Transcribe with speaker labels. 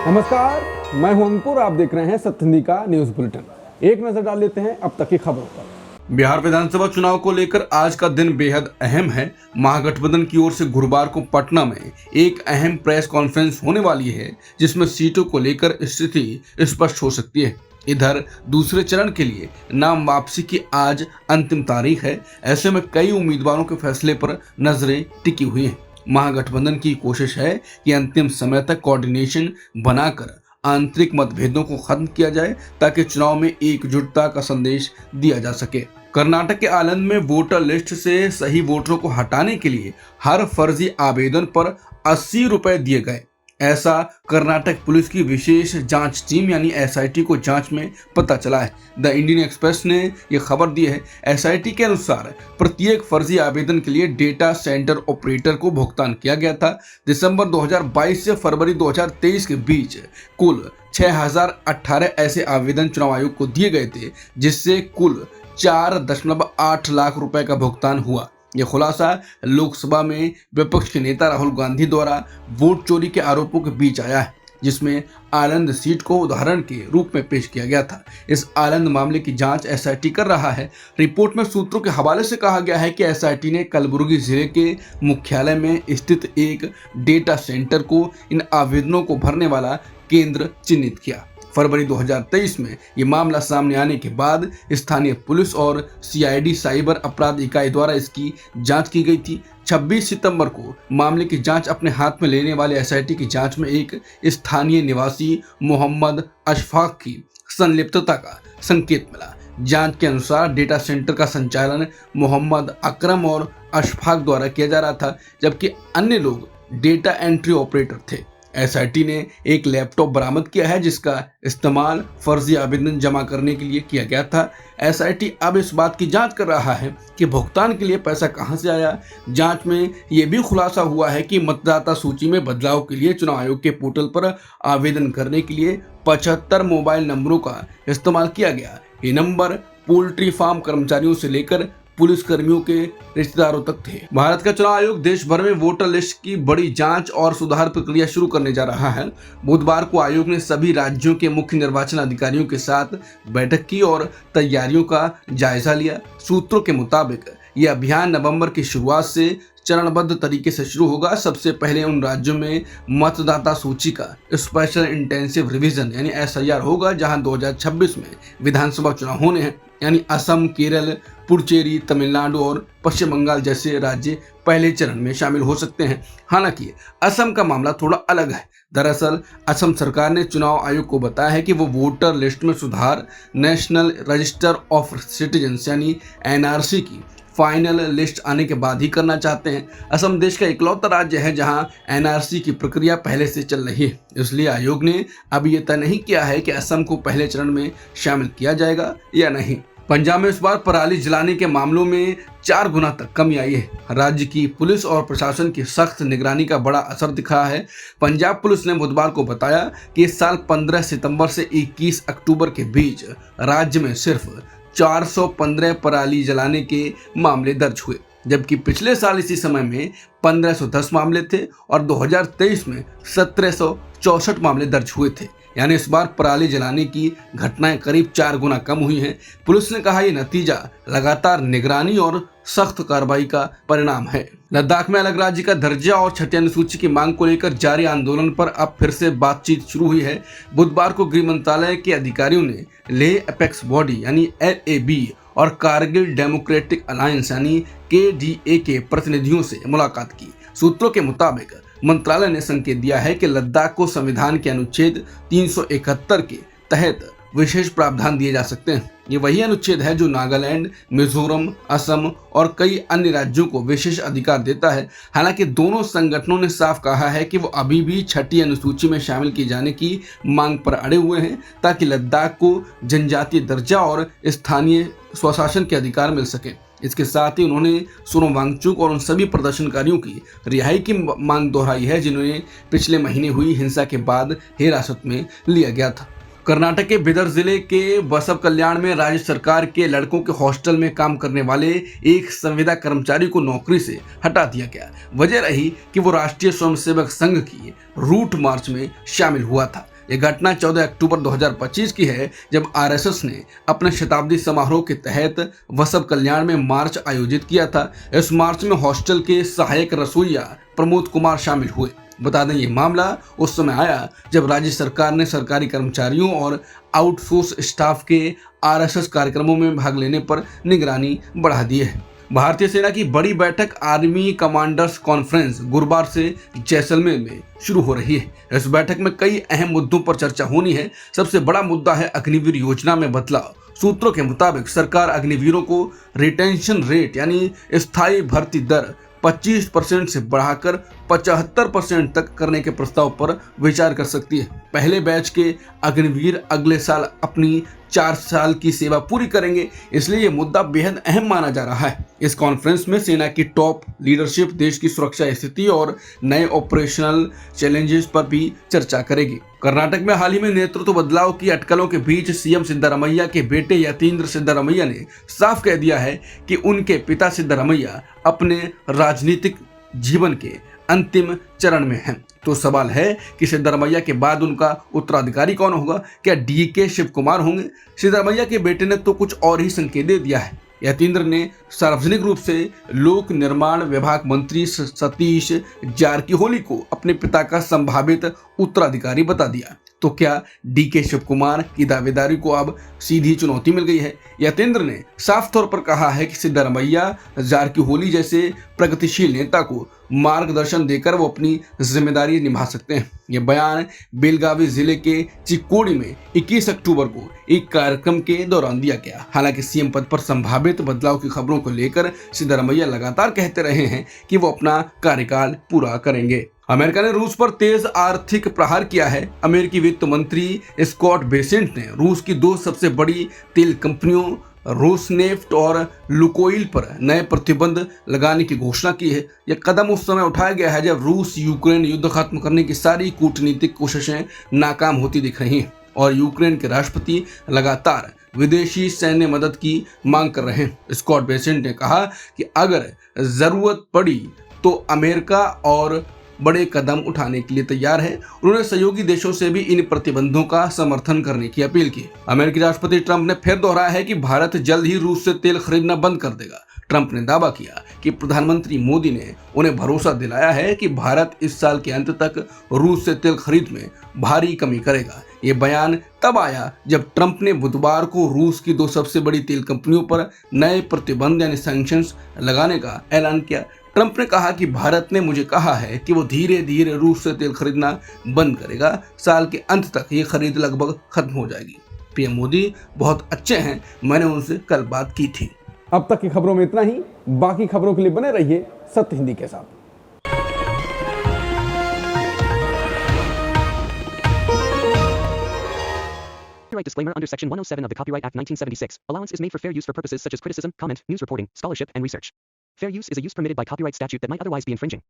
Speaker 1: नमस्कार, मैं हूं अंकुर। आप देख रहे हैं सत्यनिधि का न्यूज बुलेटिन। एक नजर डाल लेते हैं अब तक की खबरों पर।
Speaker 2: बिहार विधानसभा चुनाव को लेकर आज का दिन बेहद अहम है। महागठबंधन की ओर से गुरुवार को पटना में एक अहम प्रेस कॉन्फ्रेंस होने वाली है, जिसमें सीटों को लेकर स्थिति स्पष्ट हो सकती है। इधर दूसरे चरण के लिए नाम वापसी की आज अंतिम तारीख है। ऐसे में कई उम्मीदवारों के फैसले पर नजरें टिकी हुई हैं। महागठबंधन की कोशिश है कि अंतिम समय तक कोऑर्डिनेशन बनाकर आंतरिक मतभेदों को खत्म किया जाए, ताकि चुनाव में एकजुटता का संदेश दिया जा सके। कर्नाटक के आनंद में वोटर लिस्ट से सही वोटरों को हटाने के लिए हर फर्जी आवेदन पर 80 रुपए दिए गए। ऐसा कर्नाटक पुलिस की विशेष जांच टीम यानी एसआईटी को जांच में पता चला है। द इंडियन एक्सप्रेस ने यह खबर दी है। एसआईटी के अनुसार प्रत्येक फर्जी आवेदन के लिए डेटा सेंटर ऑपरेटर को भुगतान किया गया था। दिसंबर 2022 से फरवरी 2023 के बीच कुल 6018 ऐसे आवेदन चुनाव आयोग को दिए गए थे, जिससे कुल 4.8 लाख रुपए का भुगतान हुआ। यह खुलासा लोकसभा में विपक्ष के नेता राहुल गांधी द्वारा वोट चोरी के आरोपों के बीच आया है, जिसमें आनंद सीट को उदाहरण के रूप में पेश किया गया था। इस आनंद मामले की जांच एसआईटी कर रहा है। रिपोर्ट में सूत्रों के हवाले से कहा गया है कि एसआईटी ने कलबुर्गी जिले के मुख्यालय में स्थित एक डेटा सेंटर को इन आवेदनों को भरने वाला केंद्र चिन्हित किया। फरवरी 2023 में ये मामला सामने आने के बाद स्थानीय पुलिस और सीआईडी साइबर अपराध इकाई द्वारा इसकी जांच की गई थी। 26 सितंबर को मामले की जांच अपने हाथ में लेने वाले एसआईटी की जांच में एक स्थानीय निवासी मोहम्मद अशफाक की संलिप्तता का संकेत मिला। जांच के अनुसार डेटा सेंटर का संचालन मोहम्मद अकरम और अशफाक द्वारा किया जा रहा था, जबकि अन्य लोग डेटा एंट्री ऑपरेटर थे। एसआईटी ने एक लैपटॉप बरामद किया है, जिसका इस्तेमाल फर्जी आवेदन जमा करने के लिए किया गया था। एसआईटी अब इस बात की जांच कर रहा है कि भुगतान के लिए पैसा कहां से आया। जांच में यह भी खुलासा हुआ है कि मतदाता सूची में बदलाव के लिए चुनाव आयोग के पोर्टल पर आवेदन करने के लिए 75 मोबाइल नंबरों का इस्तेमाल किया गया। ये नंबर पोल्ट्री फार्म कर्मचारियों से लेकर पुलिस कर्मियों के रिश्तेदारों तक थे। भारत का चुनाव आयोग देश भर में वोटर लिस्ट की बड़ी जांच और सुधार प्रक्रिया शुरू करने जा रहा है। बुधवार को आयोग ने सभी राज्यों के मुख्य निर्वाचन अधिकारियों के साथ बैठक की और तैयारियों का जायजा लिया। सूत्रों के मुताबिक यह अभियान नवंबर की शुरुआत से चरणबद्ध तरीके से शुरू होगा। सबसे पहले उन राज्यों में मतदाता सूची का स्पेशल इंटेंसिव रिवीजन यानी एसआईआर होगा, जहां 2026 में विधानसभा चुनाव होने हैं। यानी असम, केरल, पुडुचेरी, तमिलनाडु और पश्चिम बंगाल जैसे राज्य पहले चरण में शामिल हो सकते हैं। हालांकि असम का मामला थोड़ा अलग है। दरअसल असम सरकार ने चुनाव आयोग को बताया है कि वो वोटर लिस्ट में सुधार नेशनल रजिस्टर ऑफ सिटीजन्स यानी एनआरसी की फाइनल लिस्ट आने के बाद ही करना चाहते हैं। असम देश का इकलौता राज्य है जहां एनआरसी की प्रक्रिया पहले से चल रही है, इसलिए आयोग ने अभी यह तय नहीं किया है कि असम को पहले चरण में शामिल किया जाएगा या नहीं। पंजाब में इस बार पराली जलाने के मामलों में 4 गुना तक कमी आई है। राज्य की पुलिस और प्रशासन की सख्त निगरानी का बड़ा असर दिख रहा है। पंजाब पुलिस ने बुधवार को बताया कि इस साल 15 सितंबर से 21 अक्टूबर के बीच राज्य में सिर्फ 415 पराली जलाने के मामले दर्ज हुए, जबकि पिछले साल इसी समय में 1510 मामले थे और 2023 में 1764 मामले दर्ज हुए थे। यानी इस बार पराली जलाने की घटनाएं करीब 4 गुना कम हुई हैं। पुलिस ने कहा, यह नतीजा लगातार निगरानी और सख्त कार्रवाई का परिणाम है। लद्दाख में अलग राज्य का दर्जा और छठी अनुसूची की मांग को लेकर जारी आंदोलन पर अब फिर से बातचीत शुरू हुई है। बुधवार को गृह मंत्रालय के अधिकारियों ने लेह अपेक्स बॉडी यानी एलएबी और कारगिल डेमोक्रेटिक अलायंस यानी केडीए के प्रतिनिधियों से मुलाकात की। सूत्रों के मुताबिक मंत्रालय ने संकेत दिया है कि लद्दाख को संविधान के अनुच्छेद 371 के तहत विशेष प्रावधान दिए जा सकते हैं। ये वही अनुच्छेद है जो नागालैंड, मिजोरम, असम और कई अन्य राज्यों को विशेष अधिकार देता है। हालांकि दोनों संगठनों ने साफ कहा है कि वो अभी भी छठी अनुसूची में शामिल किए जाने की मांग पर अड़े हुए हैं, ताकि लद्दाख को जनजातीय दर्जा और स्थानीय स्वशासन के अधिकार मिल सके। इसके साथ ही उन्होंने सोनम वांगचुक और उन सभी प्रदर्शनकारियों की रिहाई की मांग दोहराई है, जिन्होंने पिछले महीने हुई हिंसा के बाद हिरासत में लिया गया था। कर्नाटक के बिदर जिले के बसव कल्याण में राज्य सरकार के लड़कों के हॉस्टल में काम करने वाले एक संविदा कर्मचारी को नौकरी से हटा दिया गया। वजह रही कि वो राष्ट्रीय स्वयंसेवक संघ की रूट मार्च में शामिल हुआ था। ये घटना 14 अक्टूबर 2025 की है, जब आरएसएस ने अपने शताब्दी समारोह के तहत वसव कल्याण में मार्च आयोजित किया था। इस मार्च में हॉस्टल के सहायक रसोइया प्रमोद कुमार शामिल हुए। बता दें, ये मामला उस समय आया जब राज्य सरकार ने सरकारी कर्मचारियों और आउटसोर्स स्टाफ के आरएसएस कार्यक्रमों में भाग लेने पर निगरानी बढ़ा दी है। भारतीय सेना की बड़ी बैठक आर्मी कमांडर्स कॉन्फ्रेंस गुरुवार से जैसलमेर में शुरू हो रही है। इस बैठक में कई अहम मुद्दों पर चर्चा होनी है। सबसे बड़ा मुद्दा है अग्निवीर योजना में बदलाव। सूत्रों के मुताबिक सरकार अग्निवीरों को रिटेंशन रेट यानी स्थायी भर्ती दर 25% से बढ़ाकर 75% तक करने के प्रस्ताव पर विचार कर सकती है। पहले बैच के अग्निवीर अगले साल अपनी 4 साल की सेवा पूरी करेंगे, इसलिए ये मुद्दा बेहद अहम माना जा रहा है। इस कॉन्फ्रेंस में सेना की टॉप लीडरशिप देश की सुरक्षा स्थिति और नए ऑपरेशनल चैलेंजेस पर भी चर्चा करेगी। कर्नाटक में हाल ही में नेतृत्व बदलाव की अटकलों के बीच सीएम सिद्धरामैया के बेटे यतींद्र सिद्धरामैया ने साफ कह दिया है कि उनके पिता सिद्धरामैया अपने राजनीतिक जीवन के अंतिम चरण में हैं। तो सवाल है कि सिद्धरामैया के बाद उनका उत्तराधिकारी कौन होगा? क्या डीके शिव कुमार होंगे? सिद्धरामैया के बेटे ने तो कुछ और ही संकेत दे दिया है। यतींद्र ने सार्वजनिक रूप से लोक निर्माण विभाग मंत्री सतीश जारकिहोली को अपने पिता का संभावित उत्तराधिकारी बता दिया। तो क्या डीके शिव कुमार की दावेदारी को अब सीधी चुनौती मिल गई है? यतींद्र ने साफ तौर पर कहा है कि सिद्धरामैया जारकिहोली जैसे प्रगतिशील नेता को मार्गदर्शन देकर वो अपनी जिम्मेदारी निभा सकते हैं। ये बयान बेलगावी जिले के चिक्कोड़ी में 21 अक्टूबर को एक कार्यक्रम के दौरान दिया गया। हालांकि सीएम पद पर संभावित बदलाव की खबरों को लेकर सिद्धरामैया लगातार कहते रहे हैं कि वो अपना कार्यकाल पूरा करेंगे। अमेरिका ने रूस पर तेज आर्थिक प्रहार किया है। अमेरिकी वित्त मंत्री स्कॉट बेसेंट ने रूस की 2 सबसे बड़ी तेल कंपनियों रोसनेफ्ट और लुकोइल पर नए प्रतिबंध लगाने की घोषणा की है। यह कदम उस समय उठाया गया है जब रूस यूक्रेन युद्ध खत्म करने की सारी कूटनीतिक कोशिशें नाकाम होती दिख रही हैं और यूक्रेन के राष्ट्रपति लगातार विदेशी सैन्य मदद की मांग कर रहे हैं। स्कॉट बेसेंट ने कहा कि अगर जरूरत पड़ी तो अमेरिका और बड़े कदम उठाने के लिए तैयार है। उन्होंने सहयोगी देशों से भी इन प्रतिबंधों का समर्थन करने की अपील की। अमेरिकी राष्ट्रपति ट्रंप ने फिर दोहराया है कि भारत जल्द ही रूस से तेल खरीदना बंद कर देगा। ट्रंप ने दावा किया कि प्रधानमंत्री मोदी ने उन्हें भरोसा दिलाया है कि भारत इस साल के अंत तक रूस से तेल खरीद में भारी कमी करेगा। ये बयान तब आया जब ट्रंप ने बुधवार को रूस की 2 सबसे बड़ी तेल कंपनियों पर नए प्रतिबंध यानी सैंक्शंस लगाने का ऐलान किया। ट्रंप ने कहा कि भारत ने मुझे कहा है कि वो धीरे धीरे रूस से तेल खरीदना बंद करेगा। साल के अंत तक ये खरीद लगभग खत्म हो जाएगी। पीएम मोदी बहुत अच्छे हैं, मैंने उनसे कल बात की थी।
Speaker 1: अब तक की खबरों में इतना ही। बाकी खबरों के लिए बने रहिए सत्य हिंदी के साथ।
Speaker 3: Copyright disclaimer under Section 107 of the Copyright Act 1976. Allowance is made for fair use for purposes such as criticism, comment, news reporting, scholarship, and research. Fair use is a use permitted by copyright statute that might otherwise be infringing.